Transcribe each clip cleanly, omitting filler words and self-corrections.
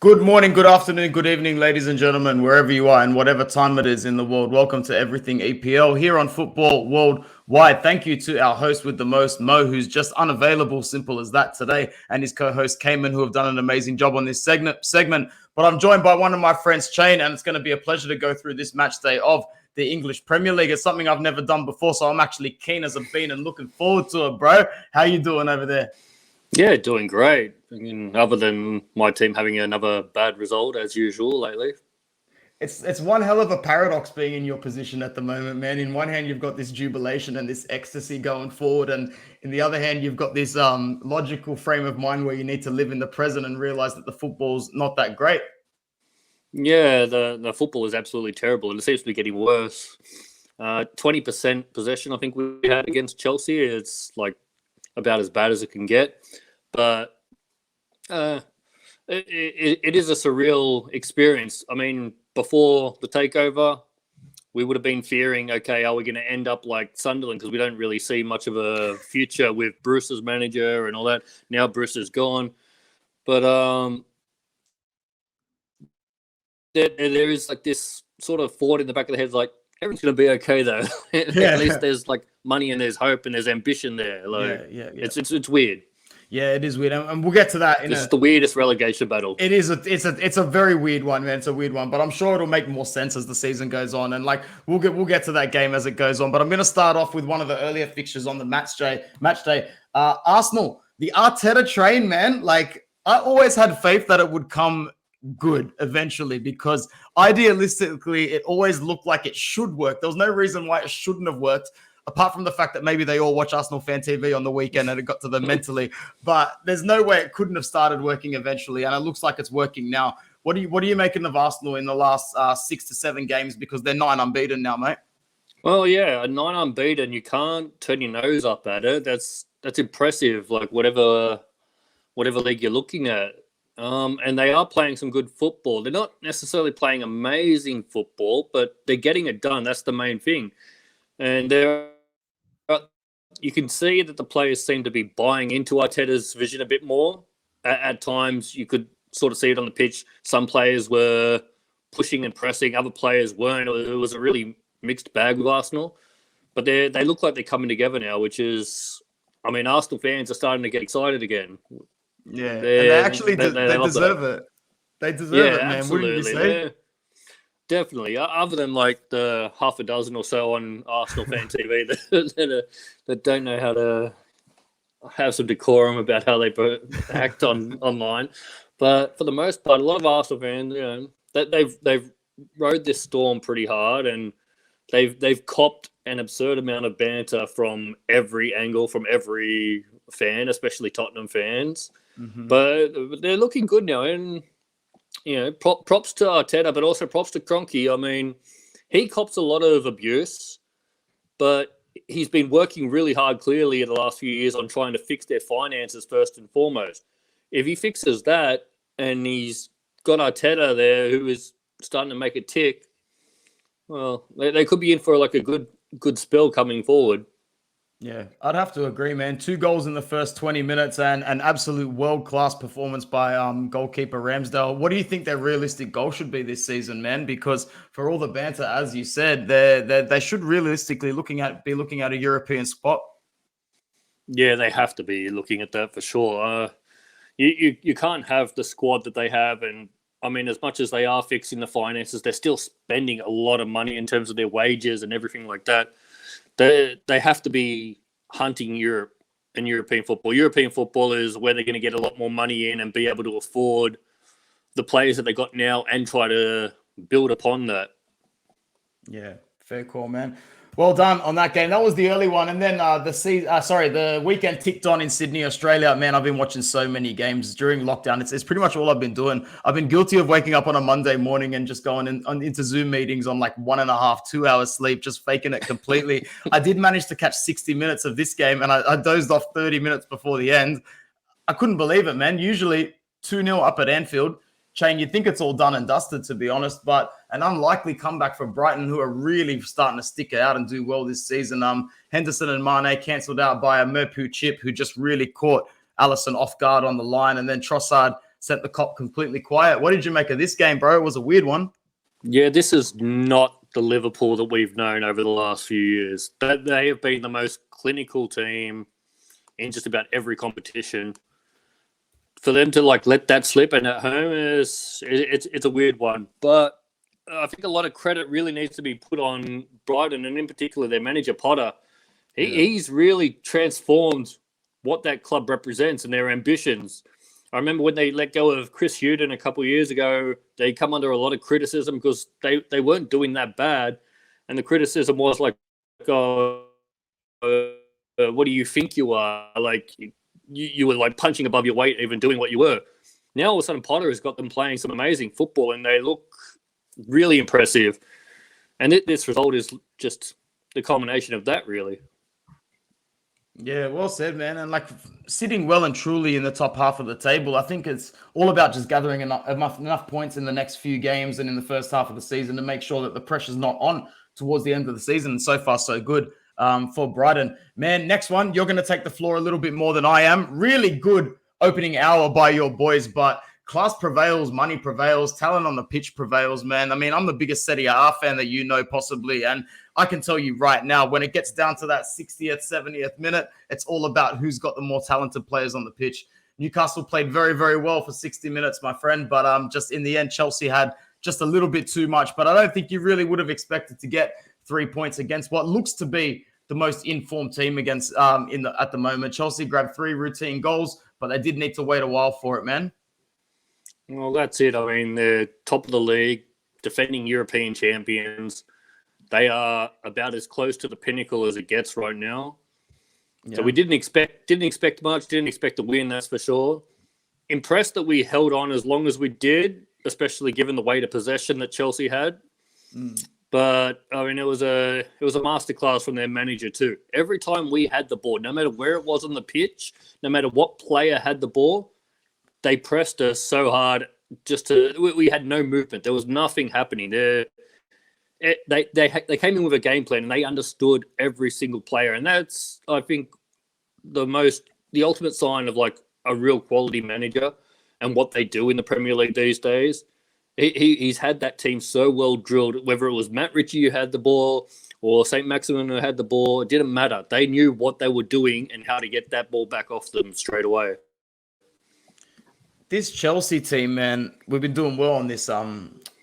Good morning, good afternoon, good evening, ladies and gentlemen, wherever you are and whatever time it is in the world. Welcome to Everything EPL here on Football Worldwide. Thank you to our host with the most, Mo, who's just unavailable, simple as that today, and his co-host, Cheyne, who have done an amazing job on this segment. But I'm joined by one of my friends, Cheyne, and it's going to be a pleasure to go through this match day of the English Premier League. It's something I've never done before, so I'm actually keen as a bean and looking forward to it, bro. How you doing over there? Yeah, doing great. I mean, other than my team having another bad result as usual lately. It's one hell of a paradox being in your position at the moment, man. In one hand, you've got this jubilation and this ecstasy going forward, and in the other hand, you've got this logical frame of mind where you need to live in the present and realize that the football's not that great. Yeah, the football is absolutely terrible, and it seems to be getting worse. 20% possession, I think we had against Chelsea. It's like about as bad as it can get, but it is a surreal experience. I mean, before the takeover, we would have been fearing, okay, are we going to end up like Sunderland? Because we don't really see much of a future with Bruce as manager and all that. Now Bruce is gone. But there is like this sort of thought in the back of the head, like, everything's going to be okay, though. At least there's like money and there's hope and there's ambition there. Like, yeah. It's weird. Yeah, it is weird, and we'll get to that. It's the weirdest relegation battle. It is. It's a very weird one, man. It's a weird one, but I'm sure it'll make more sense as the season goes on, and like we'll get to that game as it goes on. But I'm going to start off with one of the earlier fixtures on the Matchday. Arsenal, the Arteta train, man. Like I always had faith that it would come good eventually because idealistically it always looked like it should work. There was no reason why it shouldn't have worked. Apart from the fact that maybe they all watch Arsenal fan TV on the weekend and it got to them mentally, but there's no way it couldn't have started working eventually, and it looks like it's working now. What are you making of Arsenal in the last 6 to 7 games, because they're 9 unbeaten now, mate? Well, yeah, a 9 unbeaten, you can't turn your nose up at it. That's impressive. Like whatever league you're looking at, and they are playing some good football. They're not necessarily playing amazing football, but they're getting it done. That's the main thing, and you can see that the players seem to be buying into Arteta's vision a bit more. At times, you could sort of see it on the pitch. Some players were pushing and pressing, other players weren't. It was a really mixed bag with Arsenal. But they look like they're coming together now, which is, I mean, Arsenal fans are starting to get excited again. Yeah, and they actually they deserve it. They deserve it, man. Absolutely. Wouldn't you say? Definitely. Other than like the half a dozen or so on Arsenal fan TV that don't know how to have some decorum about how they act online. But for the most part, a lot of Arsenal fans, you know, they've rode this storm pretty hard, and they've copped an absurd amount of banter from every angle, from every fan, especially Tottenham fans. Mm-hmm. But they're looking good now, and you know, props to Arteta, but also props to Kroenke. I mean, he cops a lot of abuse, but he's been working really hard, clearly, in the last few years on trying to fix their finances first and foremost. If he fixes that, and he's got Arteta there who is starting to make it tick, well, they could be in for like a good spell coming forward. Yeah, I'd have to agree, man. 2 goals in the first 20 minutes and an absolute world-class performance by goalkeeper Ramsdale. What do you think their realistic goal should be this season, man? Because for all the banter, as you said, they should realistically be looking at a European spot. Yeah, they have to be looking at that for sure. You can't have the squad that they have, and I mean, as much as they are fixing the finances, they're still spending a lot of money in terms of their wages and everything like that. They have to be hunting Europe and European football. European football is where they're going to get a lot more money in and be able to afford the players that they got now and try to build upon that. Yeah, fair call, man. Well done on that game. That was the early one. And then the weekend ticked on in Sydney, Australia. Man, I've been watching so many games during lockdown. It's pretty much all I've been doing. I've been guilty of waking up on a Monday morning and just going into Zoom meetings on like 1.5, 2 hours sleep, just faking it completely. I did manage to catch 60 minutes of this game, and I dozed off 30 minutes before the end. I couldn't believe it, man. Usually 2-0 up at Anfield. Cheyne, you'd think it's all done and dusted, to be honest, but an unlikely comeback for Brighton, who are really starting to stick out and do well this season. Henderson and Mane cancelled out by a Merpu chip, who just really caught Alisson off guard on the line, and then Trossard sent the cop completely quiet. What did you make of this game, bro? It was a weird one. Yeah, this is not the Liverpool that we've known over the last few years. They have been the most clinical team in just about every competition. For them to let that slip and at home it's a weird one. But I think a lot of credit really needs to be put on Brighton, and in particular their manager Potter. He's really transformed what that club represents and their ambitions. I remember when they let go of Chris Hughton a couple of years ago, they come under a lot of criticism because they weren't doing that bad. And the criticism was what do you think you are? You were punching above your weight, even doing what you were. Now all of a sudden Potter has got them playing some amazing football and they look really impressive. And this result is just the culmination of that, really. Yeah, well said, man. And sitting well and truly in the top half of the table, I think it's all about just gathering enough points in the next few games and in the first half of the season to make sure that the pressure's not on towards the end of the season. And so far, so good for Brighton. Man, next one, you're going to take the floor a little bit more than I am. Really good opening hour by your boys, but class prevails, money prevails, talent on the pitch prevails, man. I mean, I'm the biggest Serie A fan that you know possibly, and I can tell you right now, when it gets down to that 60th, 70th minute, it's all about who's got the more talented players on the pitch. Newcastle played very, very well for 60 minutes, my friend, but just in the end, Chelsea had just a little bit too much. But I don't think you really would have expected to get 3 points against what looks to be the most informed team against at the moment. Chelsea grabbed 3 routine goals, but they did need to wait a while for it, man. Well, that's it. I mean, they're top of the league, defending European champions. They are about as close to the pinnacle as it gets right now. Yeah. So we didn't expect much, didn't expect to win, that's for sure. Impressed that we held on as long as we did, especially given the weight of possession that Chelsea had. But I mean, it was a masterclass from their manager too. Every time we had the ball, no matter where it was on the pitch, no matter what player had the ball, they pressed us so hard. We had no movement. There was nothing happening. They came in with a game plan and they understood every single player, and that's, I think, the ultimate sign of a real quality manager and what they do in the Premier League these days. He's had that team so well drilled, whether it was Matt Ritchie who had the ball or St. Maximin who had the ball, it didn't matter. They knew what they were doing and how to get that ball back off them straight away. This Chelsea team, man, we've been doing well on this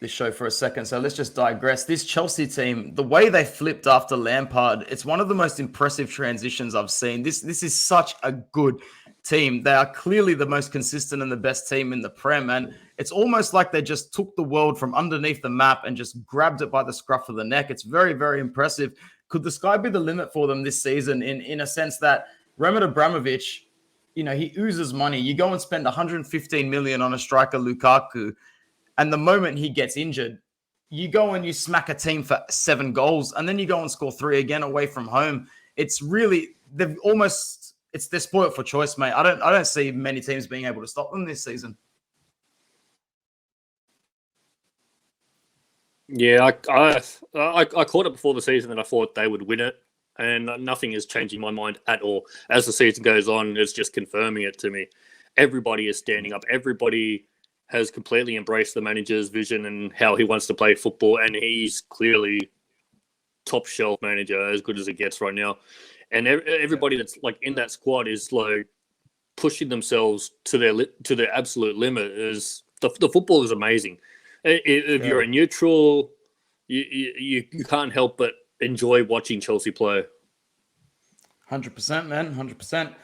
show for a second, so let's just digress. This Chelsea team, the way they flipped after Lampard, it's one of the most impressive transitions I've seen. This is such a good team. They are clearly the most consistent and the best team in the Prem, and it's almost like they just took the world from underneath the map and just grabbed it by the scruff of the neck. It's very, very impressive. Could the sky be the limit for them this season in a sense that Roman Abramovich, he oozes money. You go and spend 115 million on a striker, Lukaku, and the moment he gets injured, you go and you smack a team for 7 goals, and then you go and score 3 again away from home. It's really, they're spoiled for choice, mate. I don't see many teams being able to stop them this season. Yeah, I caught it before the season that I thought they would win it. And nothing is changing my mind at all. As the season goes on, it's just confirming it to me. Everybody is standing up. Everybody has completely embraced the manager's vision and how he wants to play football. And he's clearly top shelf manager, as good as it gets right now. And everybody that's in that squad is pushing themselves to their absolute limit. The football is amazing. If you're a neutral, you can't help but enjoy watching Chelsea play. 100%, man. 100%.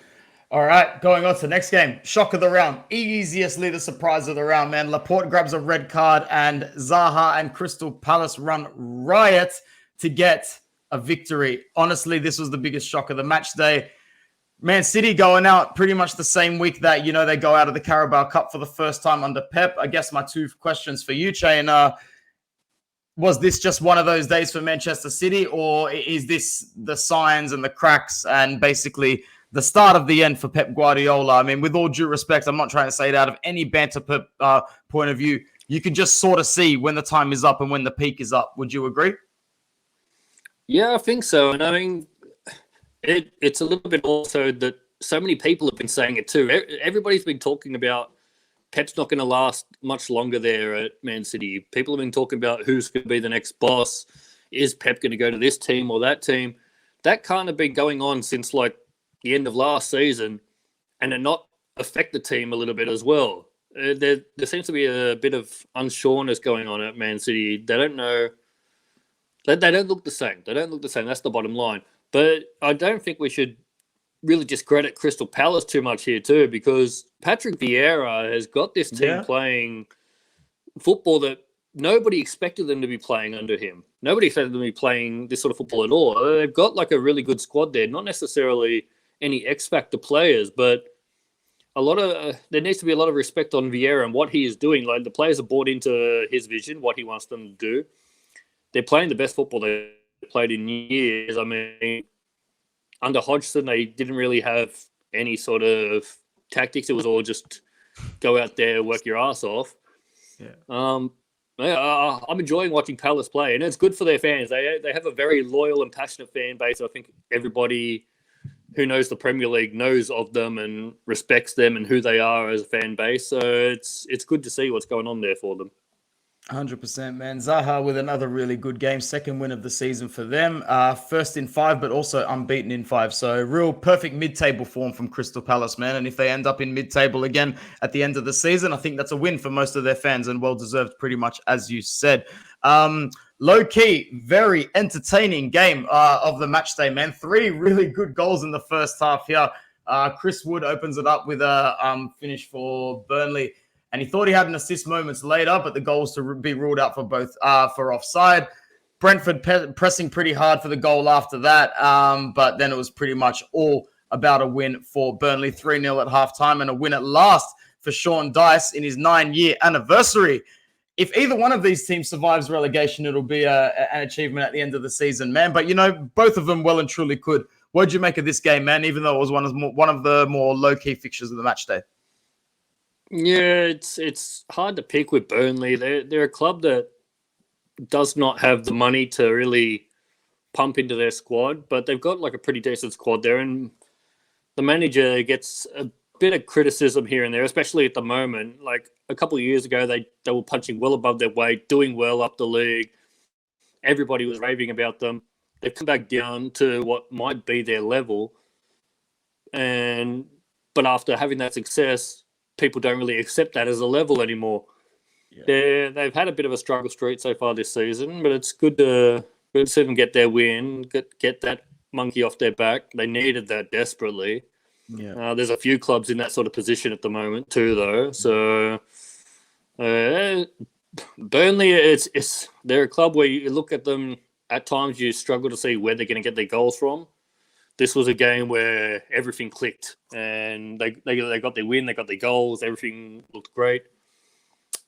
All right, going on to the next game. Shock of the round. Easiestly the surprise of the round, man. Laporte grabs a red card and Zaha and Crystal Palace run riot to get a victory. Honestly, this was the biggest shock of the match day. Man City going out pretty much the same week that, they go out of the Carabao Cup for the first time under Pep. I guess my 2 questions for you, Cheyne, was this just one of those days for Manchester City, or is this the signs and the cracks and basically the start of the end for Pep Guardiola? I mean, with all due respect, I'm not trying to say it out of any banter point of view. You can just sort of see when the time is up and when the peak is up. Would you agree? Yeah, I think so. And I mean, it's a little bit also that so many people have been saying it too. Everybody's been talking about Pep's not going to last much longer there at Man City. People have been talking about who's going to be the next boss. Is Pep going to go to this team or that team? That kind of been going on since like the end of last season, and it not affect the team a little bit as well. There seems to be a bit of unsureness going on at Man City. They don't know. They don't look the same. They don't look the same. That's the bottom line. But I don't think we should really discredit Crystal Palace too much here too, because Patrick Vieira has got this team playing football that nobody expected them to be playing under him. Nobody expected them to be playing this sort of football at all. They've got like a really good squad there, not necessarily any X-factor players, but there needs to be a lot of respect on Vieira and what he is doing. Like the players are bought into his vision, what he wants them to do. They're playing the best football they've played in years. I mean, under Hodgson, they didn't really have any sort of tactics. It was all just go out there, work your ass off. I'm enjoying watching Palace play, and it's good for their fans. They have a very loyal and passionate fan base. I think everybody who knows the Premier League knows of them and respects them and who they are as a fan base. So it's good to see what's going on there for them. 100%, man. Zaha with another really good game. Second win of the season for them. First in 5, but also unbeaten in 5. So real perfect mid-table form from Crystal Palace, man. And if they end up in mid-table again at the end of the season, I think that's a win for most of their fans and well-deserved pretty much, as you said. Low-key, very entertaining game of the match day, man. 3 really good goals in the first half here. Chris Wood opens it up with a finish for Burnley. And he thought he had an assist moments later, but the goals to be ruled out for both for offside. Brentford pressing pretty hard for the goal after that, but then it was pretty much all about a win for Burnley. 3-0 at halftime and a win at last for Sean Dyche in his 9-year anniversary. If either one of these teams survives relegation, it'll be an achievement at the end of the season, man. But, both of them well and truly could. What did you make of this game, man, even though it was one of the more low-key fixtures of the match day? Yeah, it's hard to pick with Burnley. They're a club that does not have the money to really pump into their squad, but they've got like a pretty decent squad there, and the manager gets a bit of criticism here and there, especially at the moment. Like a couple of years ago, they were punching well above their weight, doing well up the league. Everybody was raving about them. They've come back down to what might be their level, but after having that success, people don't really accept that as a level anymore. Yeah. They've had a bit of a struggle streak so far this season, but it's good to see them get their win, get that monkey off their back. They needed that desperately. Yeah. There's a few clubs in that sort of position at the moment too, though. So Burnley, they're a club where you look at them at times, you struggle to see where they're going to get their goals from. This was a game where everything clicked and they got their win, they got their goals, everything looked great.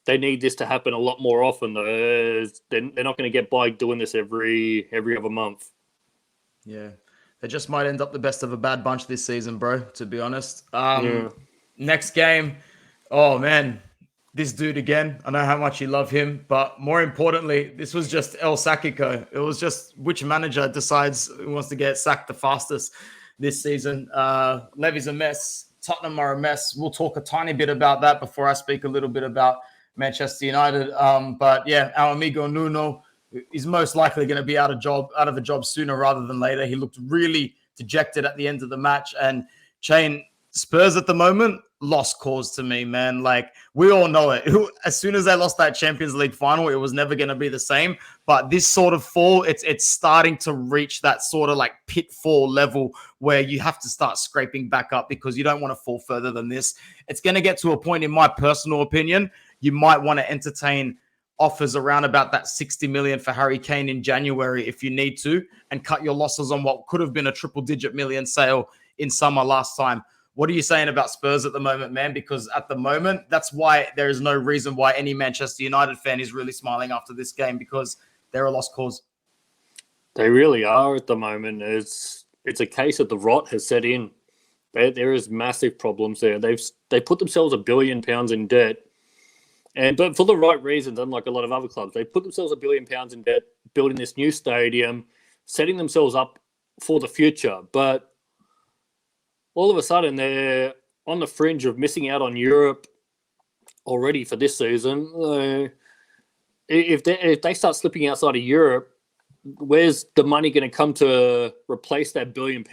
They need this to happen a lot more often, though. They're not going to get by doing this every other month. Yeah. They just might end up the best of a bad bunch this season, bro, to be honest. Next game, oh, man, this dude again. I know how much you love him, but more importantly, this was just El Sacico. It was just which manager decides who wants to get sacked the fastest this season. Levy's a mess. Tottenham are a mess. We'll talk a tiny bit about that before I speak a little bit about Manchester United. But yeah, our amigo Nuno is most likely going to be out of a job sooner rather than later. He looked really dejected at the end of the match. And Cheyne, Spurs at the moment, lost cause to me, man. Like, we all know it. As soon as they lost that Champions League final, it was never going to be the same. But this sort of fall, it's starting to reach that sort of like pitfall level where you have to start scraping back up because you don't want to fall further than this. It's going to get to a point, in my personal opinion, you might want to entertain offers around about that 60 million for Harry Kane in January if you need to, and cut your losses on what could have been a triple-digit million sale in summer last time. What are you saying about Spurs at the moment, man? Because at the moment, that's why there is no reason why any Manchester United fan is really smiling after this game, because they're a lost cause. They really are at the moment. It's a case that the rot has set in. There is massive problems there. They put themselves £1 billion in debt, but for the right reasons, unlike a lot of other clubs. They put themselves £1 billion in debt, building this new stadium, setting themselves up for the future. But all of a sudden, they're on the fringe of missing out on Europe. already for this season. If they start slipping outside of Europe, where's the money going to come to replace that £1 billion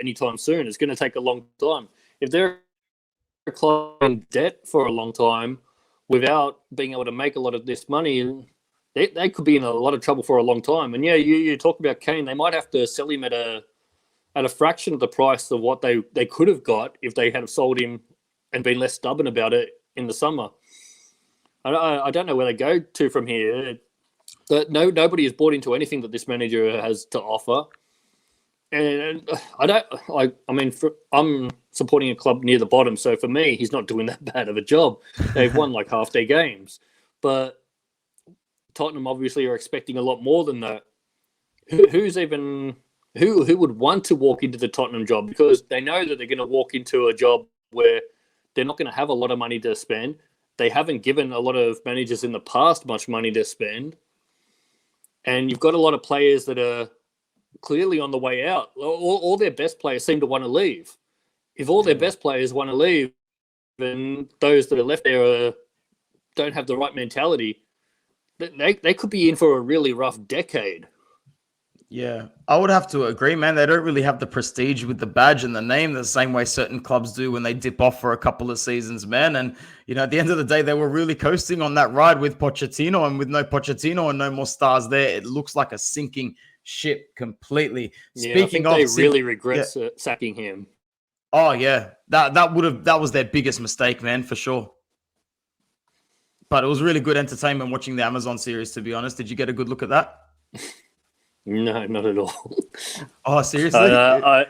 anytime soon? It's going to take a long time. If they're in debt for a long time without being able to make a lot of this money, they could be in a lot of trouble for a long time. And yeah, you talk about Kane, they might have to sell him at a fraction of the price of what they could have got if they had sold him and been less stubborn about it in the summer. I don't know where they go to from here. But nobody has bought into anything that this manager has to offer. And I'm supporting a club near the bottom, so for me, he's not doing that bad of a job. They've won like half their games, but Tottenham obviously are expecting a lot more than that. Who would want to walk into the Tottenham job, because they know that they're going to walk into a job where they're not going to have a lot of money to spend. They haven't given a lot of managers in the past much money to spend, and you've got a lot of players that are clearly on the way out. All their best players seem to want to leave. If all their best players want to leave, and those that are left there don't have the right mentality, they could be in for a really rough decade. Yeah, I would have to agree, man. They don't really have the prestige with the badge and the name the same way certain clubs do when they dip off for a couple of seasons, man. And, at the end of the day, they were really coasting on that ride with Pochettino, and with no Pochettino and no more stars there, it looks like a sinking ship completely. Yeah, Speaking I think they really regret sacking him. Oh, yeah. That was their biggest mistake, man, for sure. But it was really good entertainment watching the Amazon series, to be honest. Did you get a good look at that? No, not at all. Oh, seriously? I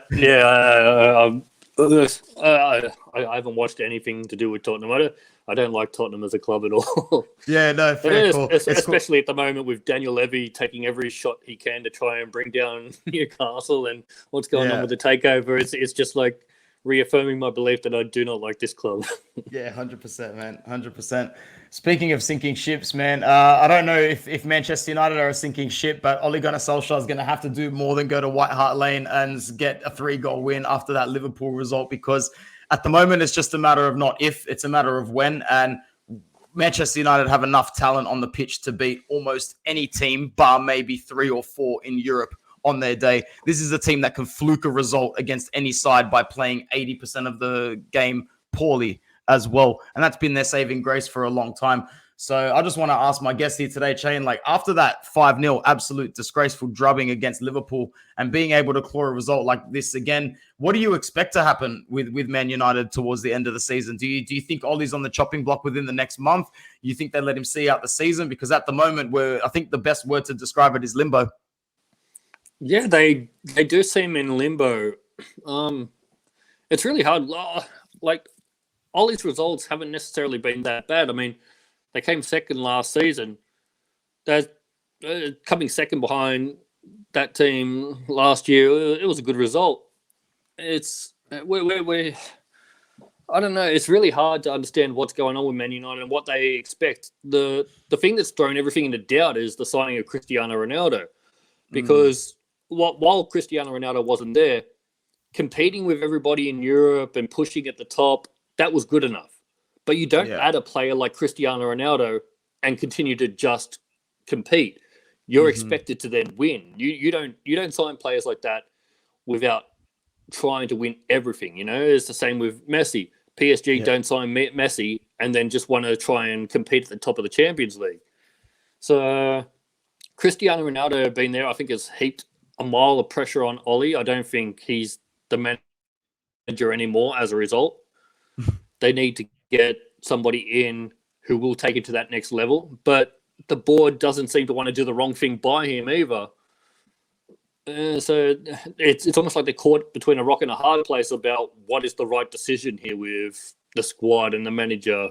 haven't watched anything to do with Tottenham. I don't like Tottenham as a club at all. Yeah, no, fair. Cool. Especially at the moment with Daniel Levy taking every shot he can to try and bring down Newcastle and what's going on with the takeover. It's just like reaffirming my belief that I do not like this club. Yeah, 100%, man. 100%. Speaking of sinking ships, man, I don't know if Manchester United are a sinking ship, but Ole Gunnar Solskjaer is going to have to do more than go to White Hart Lane and get a 3-goal win after that Liverpool result, because at the moment it's just a matter of not if, it's a matter of when. And Manchester United have enough talent on the pitch to beat almost any team, bar maybe 3 or 4 in Europe on their day. This is a team that can fluke a result against any side by playing 80% of the game poorly as well. And that's been their saving grace for a long time. So I just want to ask my guest here today, Cheyne, like after that 5-0 absolute disgraceful drubbing against Liverpool and being able to claw a result like this again, what do you expect to happen with Man United towards the end of the season? Do you think Ole's on the chopping block within the next month? You think they let him see out the season? Because at the moment, I think the best word to describe it is limbo. Yeah, they do seem in limbo. It's really hard. Like, Ole's results haven't necessarily been that bad. I mean, they came second last season. They're coming second behind that team last year. It was a good result. We're I don't know. It's really hard to understand what's going on with Man United and what they expect. The thing that's thrown everything into doubt is the signing of Cristiano Ronaldo, because while Cristiano Ronaldo wasn't there, competing with everybody in Europe and pushing at the top, that was good enough. But you don't add a player like Cristiano Ronaldo and continue to just compete. You're expected to then win. You don't sign players like that without trying to win everything. It's the same with Messi. PSG don't sign Messi and then just want to try and compete at the top of the Champions League. So Cristiano Ronaldo being there, I think, has heaped a mile of pressure on Ole. I don't think he's the manager anymore as a result. They need to get somebody in who will take it to that next level. But the board doesn't seem to want to do the wrong thing by him either. So it's almost like they're caught between a rock and a hard place about what is the right decision here with the squad and the manager.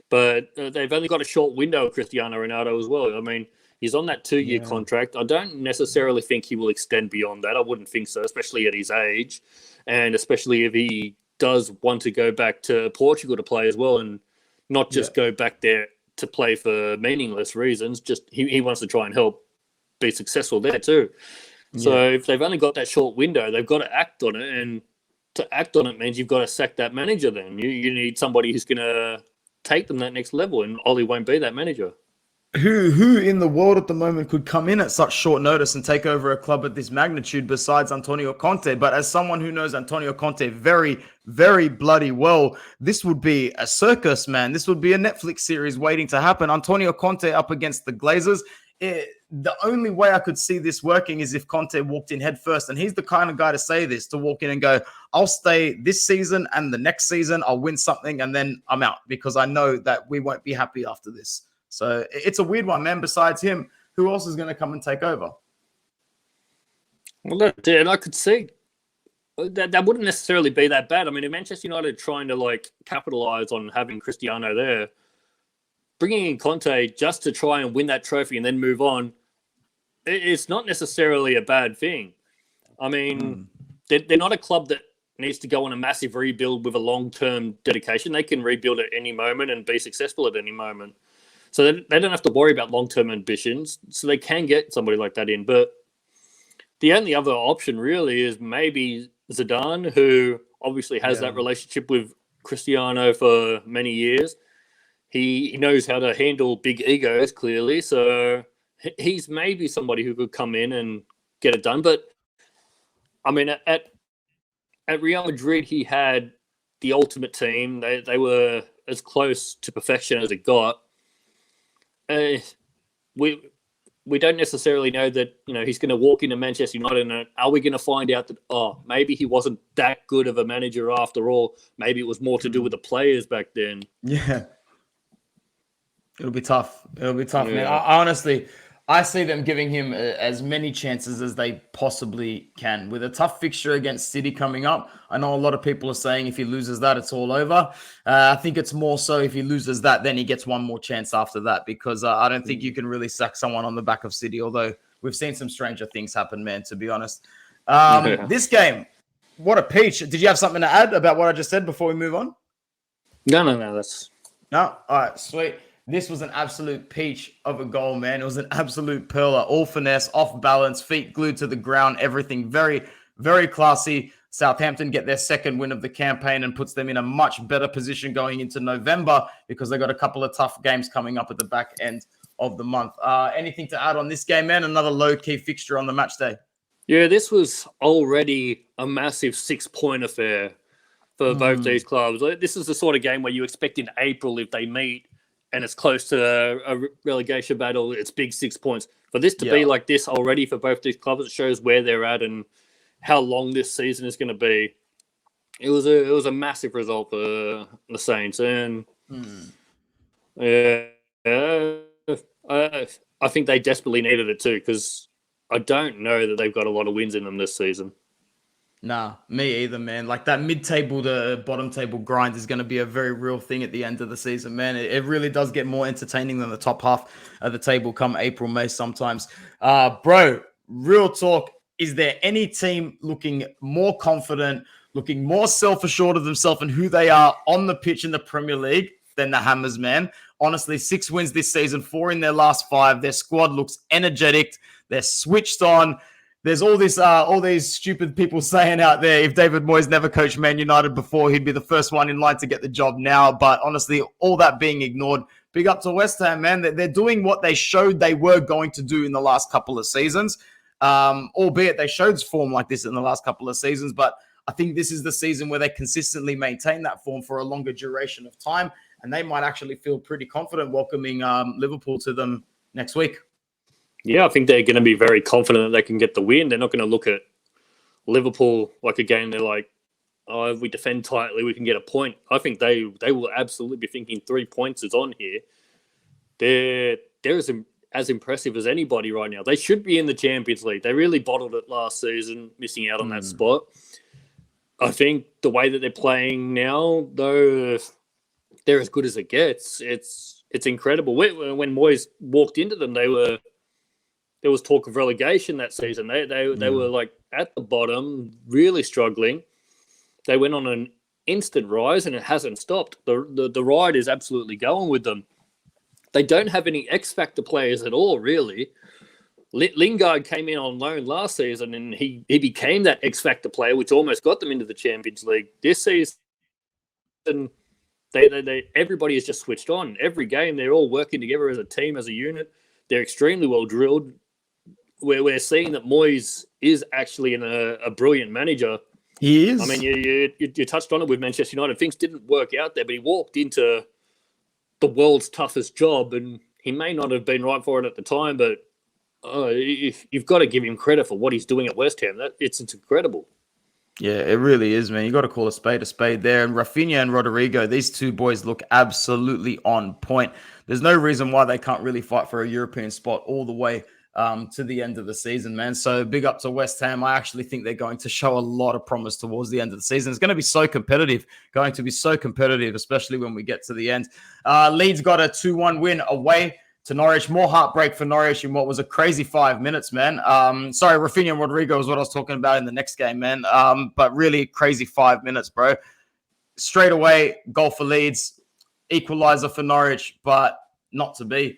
But they've only got a short window of Cristiano Ronaldo as well. I mean, he's on that 2-year contract. I don't necessarily think he will extend beyond that. I wouldn't think so, especially at his age, and especially if he does want to go back to Portugal to play as well, and not just go back there to play for meaningless reasons. Just he wants to try and help be successful there too. So if they've only got that short window, they've got to act on it, and to act on it means you've got to sack that manager. Then you need somebody who's going to take them that next level, and Ollie won't be that manager. Who in the world at the moment could come in at such short notice and take over a club at this magnitude besides Antonio Conte? But as someone who knows Antonio Conte very, very bloody well, this would be a circus, man. This would be a Netflix series waiting to happen. Antonio Conte up against the Glazers. The only way I could see this working is if Conte walked in head first. And he's the kind of guy to say this, to walk in and go, I'll stay this season and the next season. I'll win something and then I'm out because I know that we won't be happy after this. So it's a weird one, man. Besides him, who else is going to come and take over? Well, and I could see that wouldn't necessarily be that bad. I mean, if Manchester United trying to like capitalize on having Cristiano there, bringing in Conte just to try and win that trophy and then move on, it's not necessarily a bad thing. I mean, they're not a club that needs to go on a massive rebuild with a long-term dedication. They can rebuild at any moment and be successful at any moment. So they don't have to worry about long-term ambitions. So they can get somebody like that in. But the only other option really is maybe Zidane, who obviously has that relationship with Cristiano for many years. He knows how to handle big egos, clearly. So he's maybe somebody who could come in and get it done. But, I mean, at Real Madrid, he had the ultimate team. They were as close to perfection as it got. We don't necessarily know that, you know, he's going to walk into Manchester United and are we going to find out that, maybe he wasn't that good of a manager after all. Maybe it was more to do with the players back then. Yeah. It'll be tough. Man. I honestly, I see them giving him as many chances as they possibly can. With a tough fixture against City coming up, I know a lot of people are saying if he loses that, it's all over. I think it's more so if he loses that, then he gets one more chance after that, because I don't think you can really sack someone on the back of City, although we've seen some stranger things happen, man, to be honest. This game, what a peach. Did you have something to add about what I just said before we move on? No. No? All right, sweet. This was an absolute peach of a goal, man. It was an absolute pearler. All finesse, off balance, feet glued to the ground, everything very, very classy. Southampton get their second win of the campaign and puts them in a much better position going into November because they got a couple of tough games coming up at the back end of the month. Anything to add on this game, man? Another low-key fixture on the match day. Yeah, this was already a massive 6-point affair for both these clubs. This is the sort of game where you expect in April, if they meet, and it's close to a relegation battle, it's big 6 points. For this to be like this already for both these clubs, it shows where they're at and how long this season is going to be. It was a massive result for the Saints. And I think they desperately needed it too, because I don't know that they've got a lot of wins in them this season. Nah, me either, man. Like that mid-table to bottom-table grind is going to be a very real thing at the end of the season, man. It really does get more entertaining than the top half of the table come April, May sometimes. Bro, real talk. Is there any team looking more confident, looking more self-assured of themselves and who they are on the pitch in the Premier League than the Hammers, man? Honestly, 6 wins this season, 4 in their last 5. Their squad looks energetic. They're switched on. There's all these stupid people saying out there, if David Moyes never coached Man United before, he'd be the first one in line to get the job now. But honestly, all that being ignored, big up to West Ham, man. They're doing what they showed they were going to do in the last couple of seasons, albeit they showed form like this in the last couple of seasons. But I think this is the season where they consistently maintain that form for a longer duration of time, and they might actually feel pretty confident welcoming Liverpool to them next week. Yeah, I think they're going to be very confident that they can get the win. They're not going to look at Liverpool like a game. They're like, if we defend tightly, we can get a point. I think they will absolutely be thinking 3 points is on here. They're as impressive as anybody right now. They should be in the Champions League. They really bottled it last season, missing out on that spot. I think the way that they're playing now, though, they're as good as it gets. It's incredible. When Moyes walked into them, there was talk of relegation that season. They were like at the bottom, really struggling. They went on an instant rise and it hasn't stopped. The ride is absolutely going with them. They don't have any X Factor players at all, really. Lingard came in on loan last season and he became that X Factor player, which almost got them into the Champions League. This season, everybody is just switched on. Every game, they're all working together as a team, as a unit. They're extremely well drilled. We're seeing that Moyes is actually a brilliant manager. He is. I mean, you touched on it with Manchester United. Things didn't work out there, but he walked into the world's toughest job, and he may not have been right for it at the time, but you've got to give him credit for what he's doing at West Ham. It's incredible. Yeah, it really is, man. You got to call a spade there. And Rafinha and Rodrigo, these two boys look absolutely on point. There's no reason why they can't really fight for a European spot all the way to the end of the season, man. So big up to West Ham. I actually think they're going to show a lot of promise towards the end of the season. It's going to be so competitive, especially when we get to the end. Leeds got a 2-1 win away to Norwich. More heartbreak for Norwich in what was a crazy 5 minutes, man. Sorry, Rafinha and Rodrigo is what I was talking about in the next game, man. But really crazy 5 minutes, bro. Straight away, goal for Leeds, equalizer for Norwich, but not to be.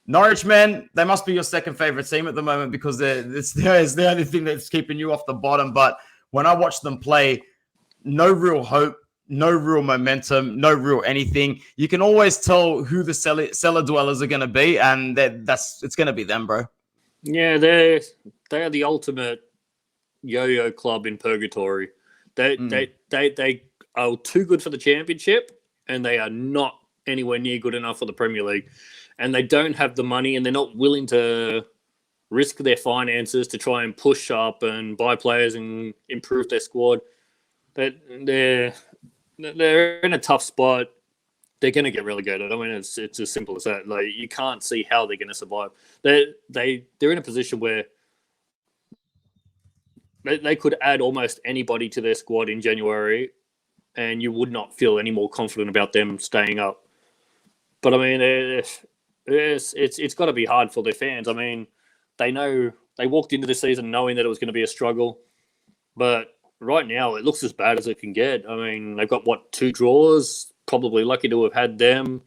Norwich, man, they must be your second favorite team at the moment because it's the only thing that's keeping you off the bottom. But when I watch them play, no real hope, no real momentum, no real anything. You can always tell who the cellar dwellers are going to be, and it's going to be them, bro. Yeah, they are the ultimate yo-yo club in purgatory. They are too good for the championship, and they are not anywhere near good enough for the Premier League. And they don't have the money, and they're not willing to risk their finances to try and push up and buy players and improve their squad. They're in a tough spot. They're going to get relegated. I mean, it's as simple as that. Like, you can't see how they're going to survive. They're in a position where they could add almost anybody to their squad in January, and you would not feel any more confident about them staying up. But I mean, it's got to be hard for their fans. I mean, they know they walked into the season knowing that it was going to be a struggle, but right now it looks as bad as it can get. I mean, they've got 2 draws. Probably lucky to have had them.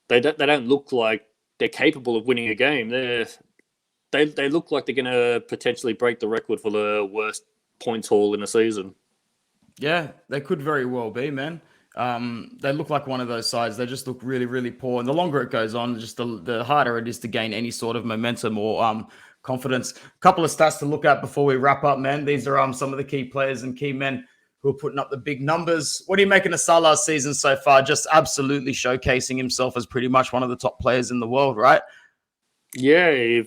They don't look like they're capable of winning a game. They look like they're going to potentially break the record for the worst points haul in a season. Yeah, they could very well be, man. They look like one of those sides. They just look really, really poor. And the longer it goes on, just the harder it is to gain any sort of momentum or confidence. A couple of stats to look at before we wrap up, man. These are some of the key players and key men who are putting up the big numbers. What are you making of Salah's season so far? Just absolutely showcasing himself as pretty much one of the top players in the world, right? Yeah.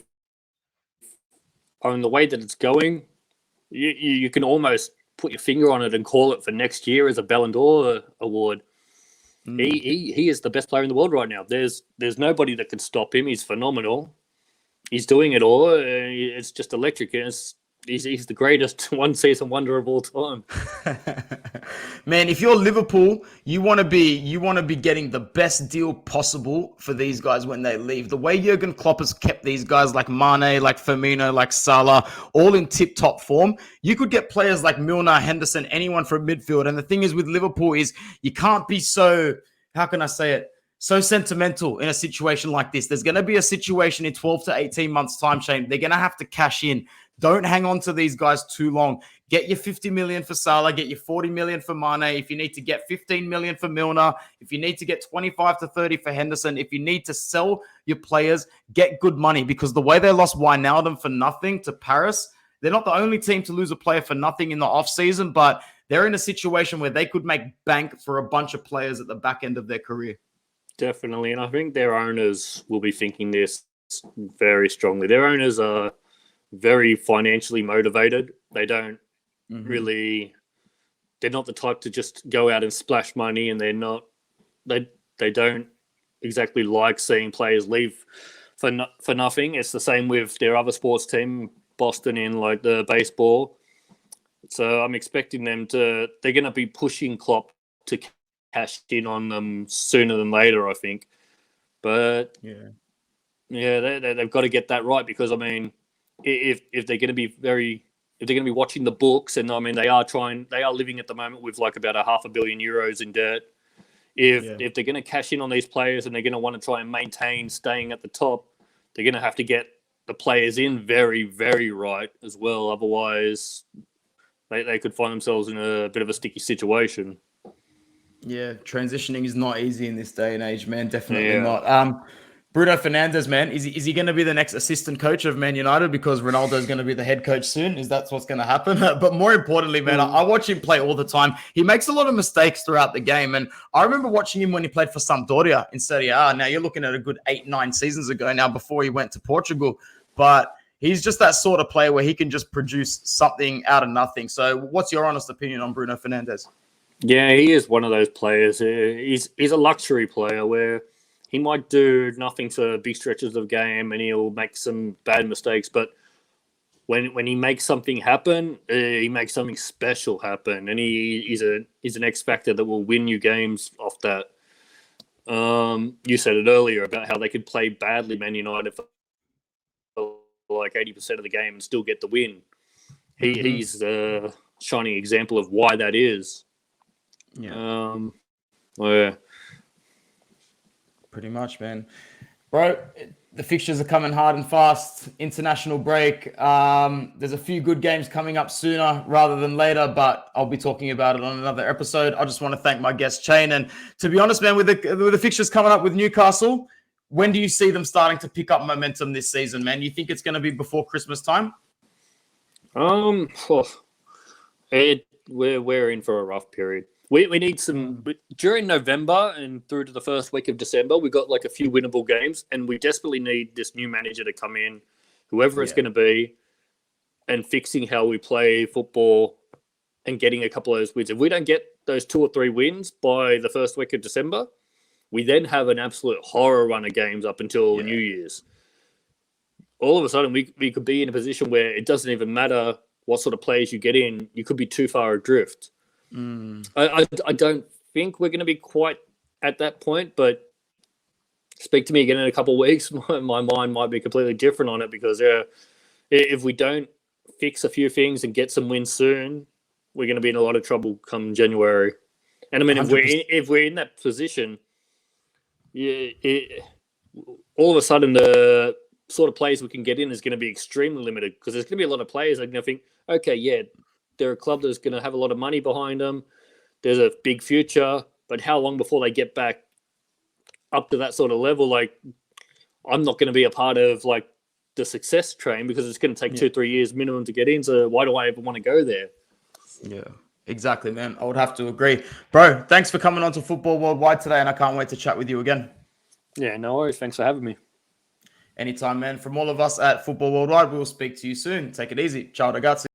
On the way that it's going, you can almost put your finger on it and call it for next year as a Ballon d'Or award. He is the best player in the world right now. There's nobody that can stop him. He's phenomenal. He's doing it all. It's just electric. He's the greatest one-season wonder of all time. Man, if you're Liverpool, you want to be getting the best deal possible for these guys when they leave. The way Jurgen Klopp has kept these guys like Mane, like Firmino, like Salah, all in tip-top form. You could get players like Milner, Henderson, anyone from midfield. And the thing is with Liverpool is you can't be so, how can I say it, so sentimental in a situation like this. There's going to be a situation in 12 to 18 months' time, Cheyne. They're going to have to cash in. Don't hang on to these guys too long. Get your 50 million for Salah, get your 40 million for Mane. If you need to get 15 million for Milner, if you need to get 25 to 30 for Henderson, if you need to sell your players, get good money, because the way they lost Wijnaldum for nothing to Paris, they're not the only team to lose a player for nothing in the offseason, but they're in a situation where they could make bank for a bunch of players at the back end of their career. Definitely, and I think their owners will be thinking this very strongly. Their owners are very financially motivated. They don't really, they're not the type to just go out and splash money, and they don't exactly like seeing players leave for nothing. It's the same with their other sports team, Boston, in like the baseball. So I'm expecting they're going to be pushing Klopp to cash in on them sooner than later, I think. But they've got to get that right, because I mean, if they're going to be watching the books, and I mean they are living at the moment with like about €500 million in debt. If they're going to cash in on these players and they're going to want to try and maintain staying at the top, they're going to have to get the players in very, very right as well. Otherwise, they could find themselves in a bit of a sticky situation. Yeah, transitioning is not easy in this day and age, man. Definitely Yeah. not. Bruno Fernandez, man, is he going to be the next assistant coach of Man United because Ronaldo is going to be the head coach soon? Is that what's going to happen? But more importantly, man, I watch him play all the time. He makes a lot of mistakes throughout the game, and I remember watching him when he played for Sampdoria in Serie A. Now you're looking at a good 8-9 seasons ago now before he went to Portugal, but he's just that sort of player where he can just produce something out of nothing. So, what's your honest opinion on Bruno Fernandez? Yeah, he is one of those players. He's a luxury player where he might do nothing for big stretches of game and he'll make some bad mistakes, but when he makes something happen, he makes something special happen, and he's an X factor that will win you games off that. You said it earlier about how they could play badly, Man United, for like 80% of the game and still get the win. He's a shining example of why that is. Yeah. Yeah. Pretty much, man. Bro, the fixtures are coming hard and fast. International break. There's a few good games coming up sooner rather than later, but I'll be talking about it on another episode. I just want to thank my guest, Cheyne. And to be honest, man, with the fixtures coming up with Newcastle, when do you see them starting to pick up momentum this season, man? You think it's going to be before Christmas time? We're in for a rough period. We need some during November and through to the first week of December. We've got like a few winnable games, and we desperately need this new manager to come in, whoever it's going to be, and fixing how we play football and getting a couple of those wins. If we don't get those 2 or 3 wins by the first week of December, we then have an absolute horror run of games up until New Year's. All of a sudden, we could be in a position where it doesn't even matter what sort of players you get in. You could be too far adrift. I don't think we're going to be quite at that point, but speak to me again in a couple of weeks. My mind might be completely different on it because if we don't fix a few things and get some wins soon, we're going to be in a lot of trouble come January. And I mean, if we're in that position, all of a sudden the sort of players we can get in is going to be extremely limited because there's going to be a lot of players that are going to think, okay, yeah, they're a club that's going to have a lot of money behind them. There's a big future, but how long before they get back up to that sort of level? Like, I'm not going to be a part of like the success train because it's going to take 2-3 years minimum to get in. So why do I ever want to go there? Yeah, exactly, man. I would have to agree. Bro, thanks for coming on to Football Worldwide today, and I can't wait to chat with you again. Yeah, no worries. Thanks for having me. Anytime, man. From all of us at Football Worldwide, we will speak to you soon. Take it easy. Ciao, ragazzi.